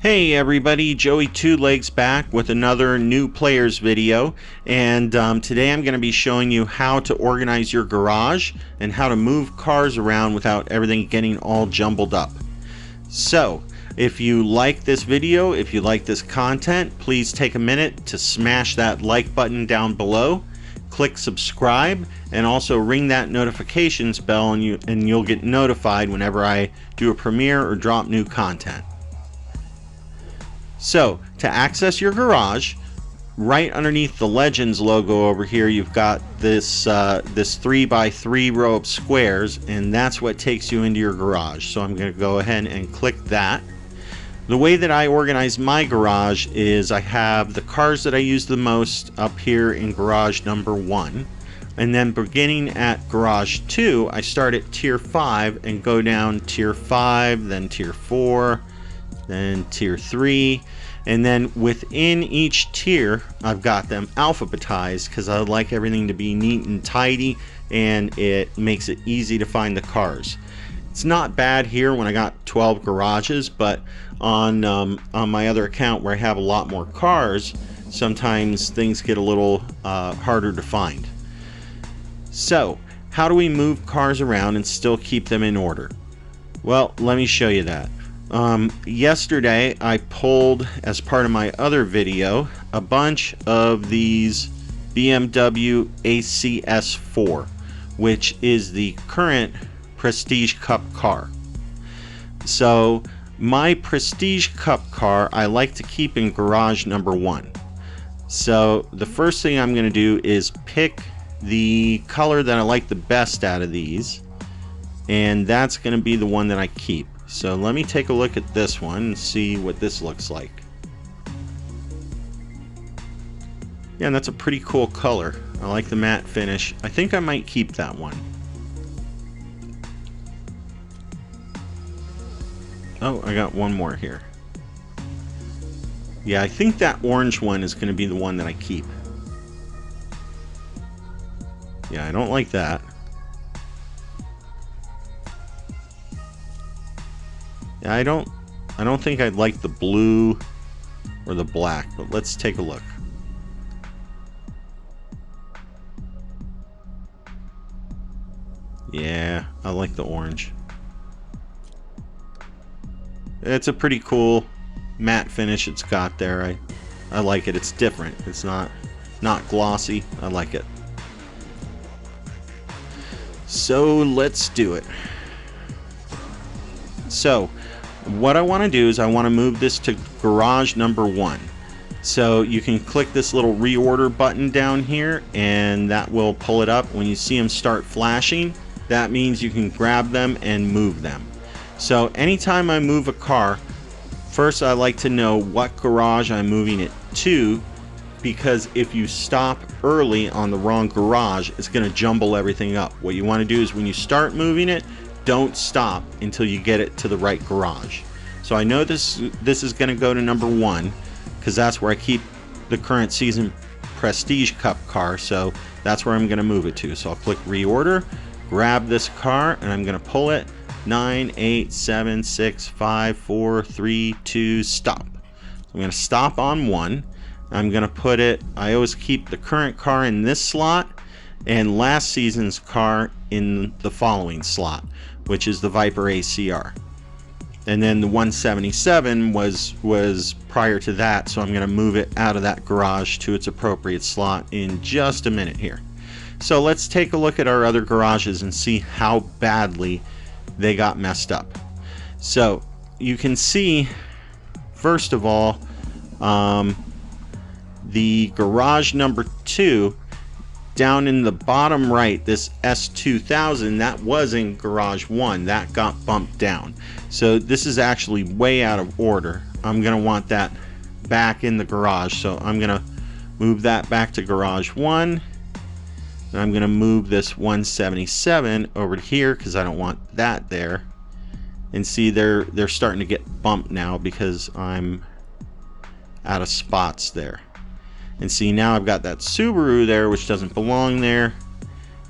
Hey everybody, Joey Two Legs back with another new players video, and today I'm going to be showing you how to organize your garage and how to move cars around without everything getting all jumbled up. So if you like this video, if you like this content, please take a minute to smash that like button down below, click subscribe, and also ring that notifications bell, and you'll get notified whenever I do a premiere or drop new content. So to access your garage, right underneath the Legends logo over here, you've got this 3x3 row of squares, and that's what takes you into your garage. So I'm going to go ahead and click that. The way that I organize my garage is I have the cars that I use the most up here in garage number 1, and then beginning at garage 2, I start at tier 5 and go down tier 5, then tier 4, then tier 3, and then within each tier I've got them alphabetized because I like everything to be neat and tidy, and it makes it easy to find the cars. It's not bad here when I got 12 garages, but on my other account where I have a lot more cars, sometimes things get a little harder to find. So how do we move cars around and still keep them in order? Well, let me show you that. Yesterday I pulled, as part of my other video, a bunch of these BMW ACS4, which is the current Prestige Cup car. So my Prestige Cup car I like to keep in garage number 1. So the first thing I'm going to do is pick the color that I like the best out of these, and that's going to be the one that I keep. So let me take a look at this one and see what this looks like. Yeah, and that's a pretty cool color. I like the matte finish. I think I might keep that one. Oh, I got one more here. Yeah, I think that orange one is going to be the one that I keep. Yeah, I don't like that. I don't think I'd like the blue or the black, but let's take a look. Yeah, I like the orange. It's a pretty cool matte finish it's got there. I like it. It's different. It's not glossy. I like it. So let's do it. So what I want to do is I want to move this to garage number 1. So you can click this little reorder button down here, and that will pull it up. When you see them start flashing, that means you can grab them and move them. So anytime I move a car, first I like to know what garage I'm moving it to, because if you stop early on the wrong garage, it's going to jumble everything up. What you want to do is when you start moving it, don't stop until you get it to the right garage. So I know this is going to go to number 1 because that's where I keep the current season Prestige Cup car, so that's where I'm going to move it to. So I'll click reorder, grab this car, and I'm going to pull it. 9, 8, 7, 6, 5, 4, 3, 2, stop. I'm going to stop on 1. I'm going to put it, I always keep the current car in this slot and last season's car in the following slot, which is the Viper ACR. And then the 177 was prior to that, so I'm going to move it out of that garage to its appropriate slot in just a minute here. So let's take a look at our other garages and see how badly they got messed up. So you can see, first of all, the garage number 2, down in the bottom right, this S2000, that was in garage 1, that got bumped down. So this is actually way out of order. I'm going to want that back in the garage, so I'm going to move that back to garage 1, and I'm going to move this 177 over to here because I don't want that there. And see, they're starting to get bumped now because I'm out of spots there. And see, now I've got that Subaru there, which doesn't belong there,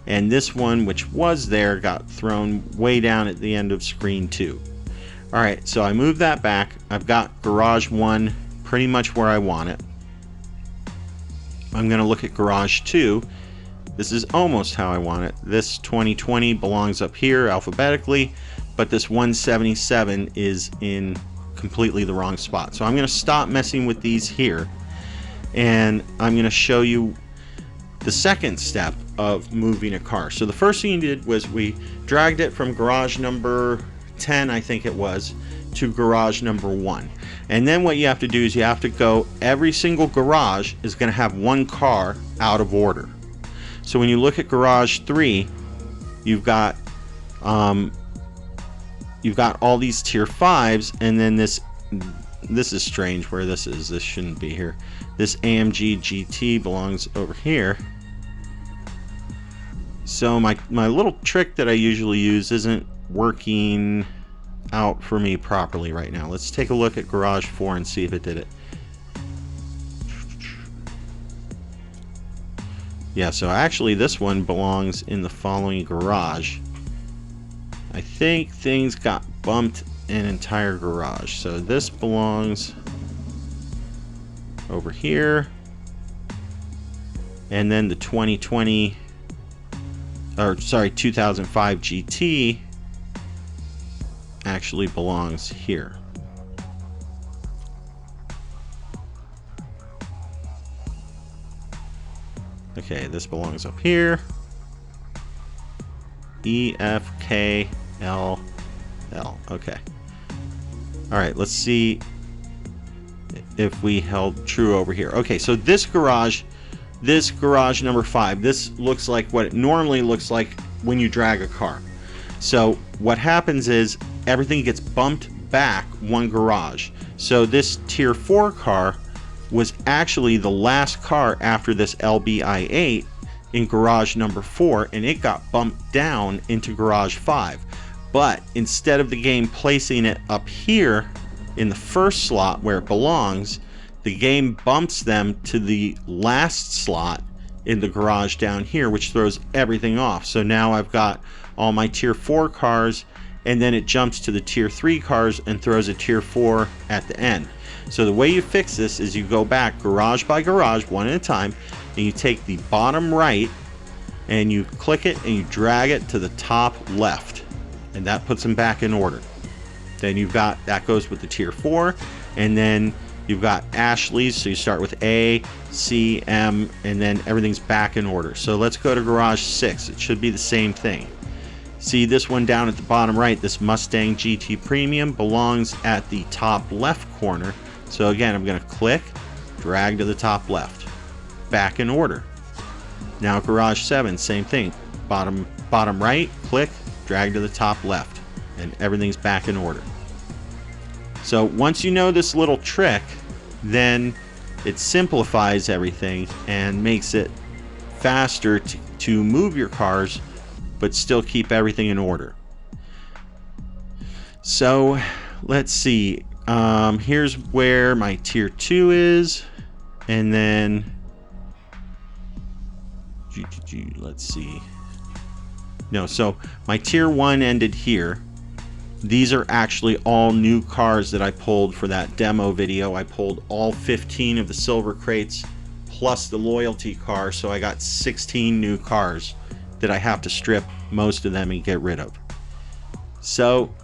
and this one, which was there, got thrown way down at the end of screen 2. All right, so I moved that back. I've got garage 1 pretty much where I want it. I'm going to look at garage 2. This is almost how I want it. This 2020 belongs up here alphabetically, but this 177 is in completely the wrong spot. So I'm going to stop messing with these here, and I'm going to show you the second step of moving a car. So the first thing you did was we dragged it from garage number 10, I think it was, to garage number 1. And then what you have to do is you have to go, every single garage is going to have one car out of order. So when you look at garage 3, you've got all these tier 5s, and then this is strange where this is. This shouldn't be here. This AMG GT belongs over here. So my little trick that I usually use isn't working out for me properly right now. Let's take a look at garage 4 and see if it did it. Yeah, so actually this one belongs in the following garage. I think things got bumped an entire garage. So this belongs over here. And then the 2005 GT actually belongs here. Okay, this belongs up here. E, F, K, L, L. Okay. All right, let's see if we held true over here. Okay, so this garage number 5, this looks like what it normally looks like when you drag a car. So what happens is everything gets bumped back one garage. So this tier 4 car was actually the last car after this LBI8 in garage number 4, and it got bumped down into garage 5. But instead of the game placing it up here in the first slot where it belongs, the game bumps them to the last slot in the garage down here, which throws everything off. So now I've got all my tier 4 cars, and then it jumps to the tier 3 cars and throws a tier 4 at the end. So the way you fix this is you go back garage by garage one at a time, and you take the bottom right and you click it and you drag it to the top left, and that puts them back in order. Then you've got, that goes with the tier 4, and then you've got Ashley's, so you start with A, C, M, and then everything's back in order. So let's go to garage 6. It should be the same thing. See this one down at the bottom right, this Mustang GT Premium belongs at the top left corner. So again, I'm going to click, drag to the top left, back in order. Now garage 7, same thing, bottom right, click, drag to the top left, and everything's back in order. So once you know this little trick, then it simplifies everything and makes it faster to move your cars, but still keep everything in order. So let's see. Here's where my tier 2 is, and then let's see. No, so my tier 1 ended here. These are actually all new cars that I pulled for that demo video. I pulled all 15 of the silver crates plus the loyalty car, so I got 16 new cars that I have to strip most of them and get rid of. So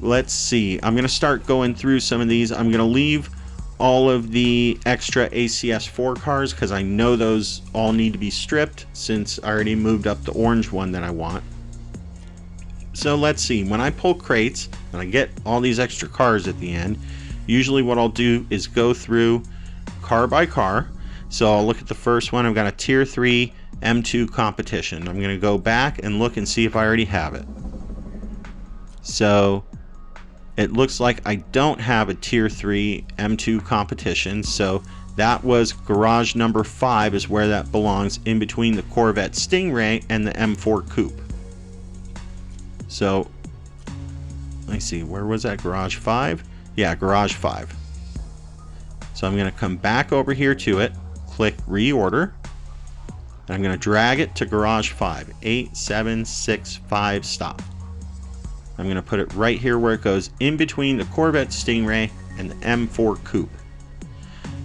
let's see. I'm going to start going through some of these. I'm going to leave all of the extra ACS4 cars because I know those all need to be stripped since I already moved up the orange one that I want. So let's see. When I pull crates and I get all these extra cars at the end, usually what I'll do is go through car by car. So I'll look at the first one. I've got a tier 3 M2 competition. I'm going to go back and look and see if I already have it. So it looks like I don't have a tier 3 M2 competition, so that was garage number 5 is where that belongs, in between the Corvette Stingray and the M4 Coupe. So let me see, where was that, garage 5? Yeah, garage 5. So I'm going to come back over here to it, click reorder, and I'm going to drag it to garage 5. 8, 7, 6, 5, stop. I'm going to put it right here where it goes in between the Corvette Stingray and the M4 Coupe.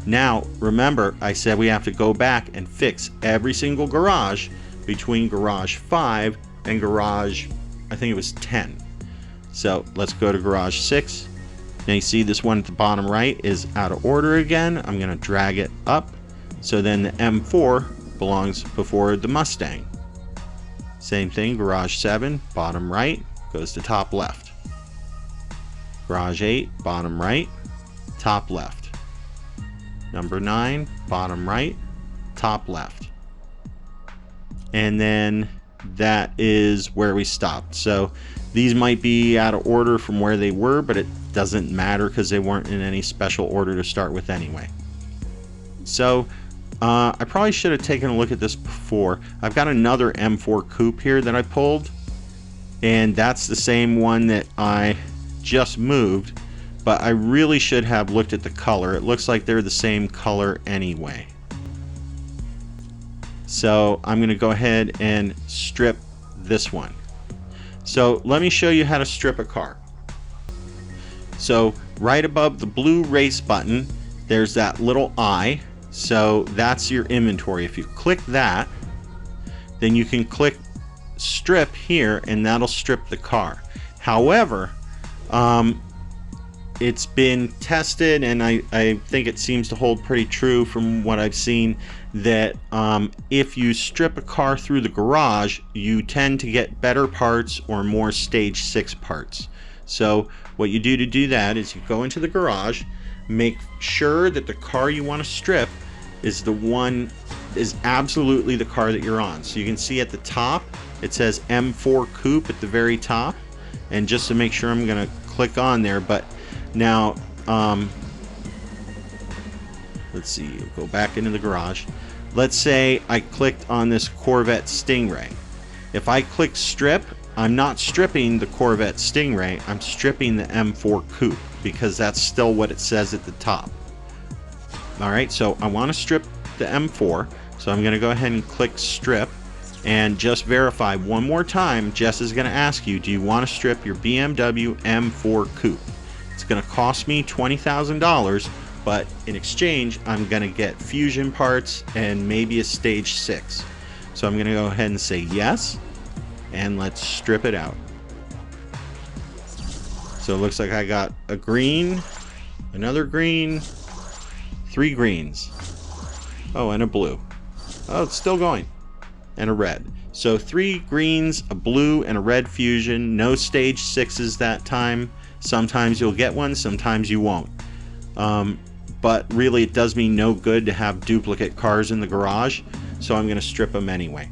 Now, remember, I said we have to go back and fix every single garage between garage 5 and garage, I think it was 10. So let's go to garage 6. Now you see this one at the bottom right is out of order again. I'm going to drag it up. So then the M4 belongs before the Mustang. Same thing, garage 7, bottom right, goes to top left. Garage 8, bottom right, top left. Number 9, bottom right, top left. And then that is where we stopped. So these might be out of order from where they were, but it doesn't matter because they weren't in any special order to start with anyway. So I probably should have taken a look at this before. I've got another M4 Coupe here that I pulled, and that's the same one that I just moved, but I really should have looked at the color. It looks like they're the same color anyway. So I'm going to go ahead and strip this one. So let me show you how to strip a car. So right above the blue race button, there's that little eye. So that's your inventory. If you click that, then you can click strip here and that'll strip the car. However, it's been tested, and I think it seems to hold pretty true from what I've seen, that if you strip a car through the garage, you tend to get better parts or more stage 6 parts. So what you do to do that is you go into the garage, make sure that the car you want to strip is absolutely the car that you're on. So you can see at the top it says M4 Coupe at the very top, and just to make sure, I'm going to click on there. But now let's see, go back into the garage. Let's say I clicked on this Corvette Stingray. If I click strip, I'm not stripping the Corvette Stingray, I'm stripping the M4 Coupe, because that's still what it says at the top. Alright, so I want to strip the M4, so I'm going to go ahead and click strip, and just verify one more time. Jess is going to ask you, do you want to strip your BMW M4 Coupe? It's going to cost me $20,000, but in exchange I'm going to get fusion parts and maybe a stage 6. So I'm going to go ahead and say yes, and let's strip it out. So it looks like I got a green, another green, 3 greens, oh, and a blue. Oh, it's still going, and a red. So 3 greens, a blue, and a red fusion. No stage 6s that time. Sometimes you'll get one, sometimes you won't. But really it does me no good to have duplicate cars in the garage, so I'm going to strip them anyway.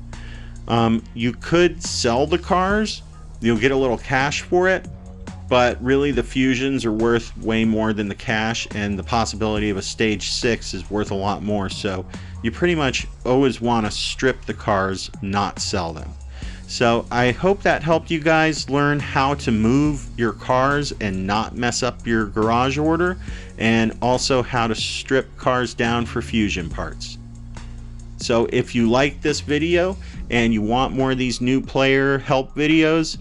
You could sell the cars, you'll get a little cash for it, but really the fusions are worth way more than the cash, and the possibility of a stage 6 is worth a lot more. So you pretty much always want to strip the cars, not sell them. So I hope that helped you guys learn how to move your cars and not mess up your garage order, and also how to strip cars down for fusion parts. So if you like this video and you want more of these new player help videos,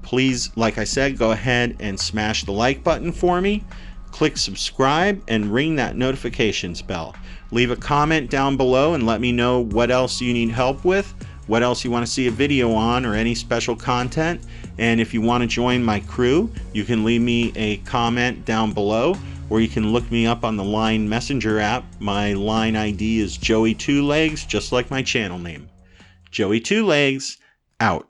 please, like I said, go ahead and smash the like button for me, click subscribe, and ring that notifications bell. Leave a comment down below and let me know what else you need help with, what else you want to see a video on, or any special content. And if you want to join my crew, you can leave me a comment down below, or you can look me up on the Line Messenger app. My line ID is Joey2Legs, just like my channel name. Joey2Legs, out.